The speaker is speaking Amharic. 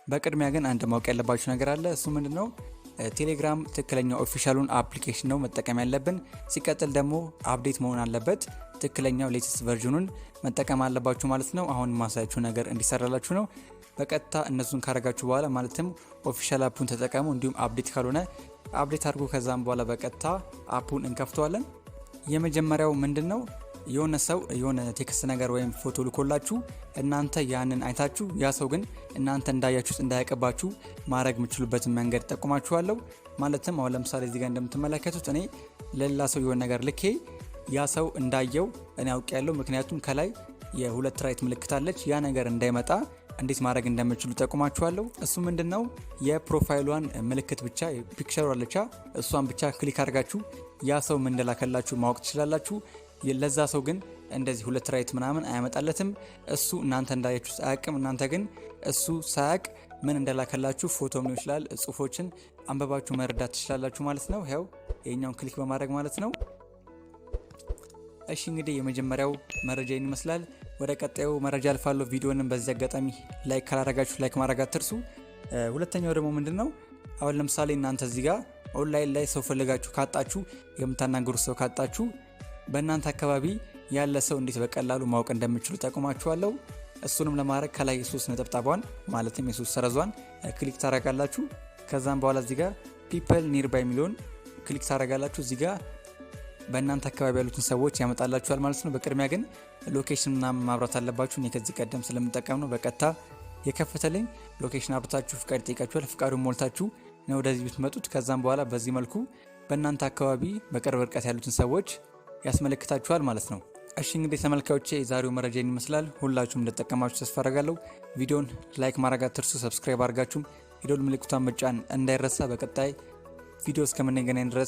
በቅድሚያ ግን አንድ ማወቅ ያለባችሁ ነገር አለ። እሱ ምንድነው? ቴሌግራም ትክክለኛው ኦፊሻሉን አፕሊኬሽን ነው መጠቀም ያለብን። ሲቀጥል ደግሞ አፕዴት መሆን አለበት። ትክክለኛው ሌተስት ቨርዥኑን መጠቀም አለባችሁ ማለት ነው። አሁን ማሳያችሁ ነገር እንዲሰራላችሁ ነው። በቀጥታ እነሱን ካረጋችሁ በኋላ ማለትም ኦፊሻል አፑን ተጠቀሙ። እንዲሁም አፕዴት ካልሆነ አፕዴት አድርጉ። ከዛም በኋላ በቀጥታ አፑን እንከፍተዋለን። የመጀመሪያው ምንድነው? የሆነ ሰው የሆነ ቴክስት ነገር ወይም ፎቶ ልኮላችሁ እናንተ ያንን አይታችሁ ያ ሰው ግን እናንተ እንዳያችሁት እንዳያቀባችሁ ማድረግ የምትችሉበትን መንገድ ጠቁማችኋለሁ። ማለትም አሁን ለምሳሌ እዚህ ጋር እንደምትመለከቱት እኔ ለሌላ ሰው የሆነ ነገር ልኬ ያ ሰው እንዳየው እኔ አውቄያለሁ። ምክንያቱም ከላይ የሁለት ራይት ምልክት አለች። ያ ነገር እንዳይመጣ እንዴት ማድረግ እንደምትችሉ ጠቁማችኋለሁ። እሱ ምንድነው? የፕሮፋይሏን ምልክት ብቻ ፒክቸሯ አለቻ፣ እሷን ብቻ ክሊክ አድርጋችሁ ያ ሰው ምን እንደላከላችሁ ማወቅ ትችላላችሁ። ለዛ ሰው ግን እንደዚህ ሁለት ራይት ምናምን አያመጣለትም። እሱ እናንተ እንዳያችሁ ሳያቅም እናንተ ግን እሱ ሳያቅ ምን እንደላከላችሁ ፎቶም ሊሆን ይችላል ጽሁፎችን አንበባችሁ መረዳት ትችላላችሁ ማለት ነው። ያው የኛውን ክሊክ በማድረግ ማለት ነው። እሺ እንግዲህ የመጀመሪያው መረጃ ይመስላል። ወደ ቀጣዩ መረጃ አልፋለሁ። ቪዲዮንም በዚህ አጋጣሚ ላይክ ካላረጋችሁ ላይክ ማድረግ አትርሱ። ሁለተኛው ደግሞ ምንድነው? አሁን ለምሳሌ እናንተ እዚህ ጋር ኦንላይን ላይ ሰው ፈልጋችሁ ካጣችሁ የምታናገሩት ሰው ካጣችሁ በእናንተ አካባቢ ያለ ሰው እንዴት በቀላሉ ማወቅ እንደምትችሉ ጠቁማችኋለሁ። እሱንም ለማድረግ ከላይ የሶስት ነጠብጣቧን ማለትም የሶስት ሰረዟን ክሊክ ታረጋላችሁ። ከዛም በኋላ እዚህ ጋር ፒፕል ኒርባይ የሚለውን ክሊክ ታረጋላችሁ። እዚህ ጋር በእናንተ አካባቢ ያሉትን ሰዎች ያመጣላችኋል ማለት ነው። በቅድሚያ ግን ሎኬሽን ምናምን ማብራት አለባችሁ። እኔ ከዚህ ቀደም ስለምጠቀም ነው በቀጥታ የከፈተልኝ። ሎኬሽን አብርታችሁ ፍቃድ ይጠይቃችኋል። ፍቃዱን ሞልታችሁ ነው ወደዚህ ብትመጡት። ከዛም በኋላ በዚህ መልኩ በእናንተ አካባቢ በቅርብ ርቀት ያሉትን ሰዎች ያስመለክታችኋል ማለት ነው። እሺ እንግዲህ ተመልካዮቼ የዛሬው መረጃ ይመስላል። ሁላችሁም እንደተጠቀማችሁ ተስፋ አደርጋለሁ። ቪዲዮን ላይክ ማድረግ አትርሱ። ሰብስክራይብ አድርጋችሁም የደወል ምልክቱን መጫን እንዳይረሳ። በቀጣይ ቪዲዮ እስከምንገናኝ ድረስ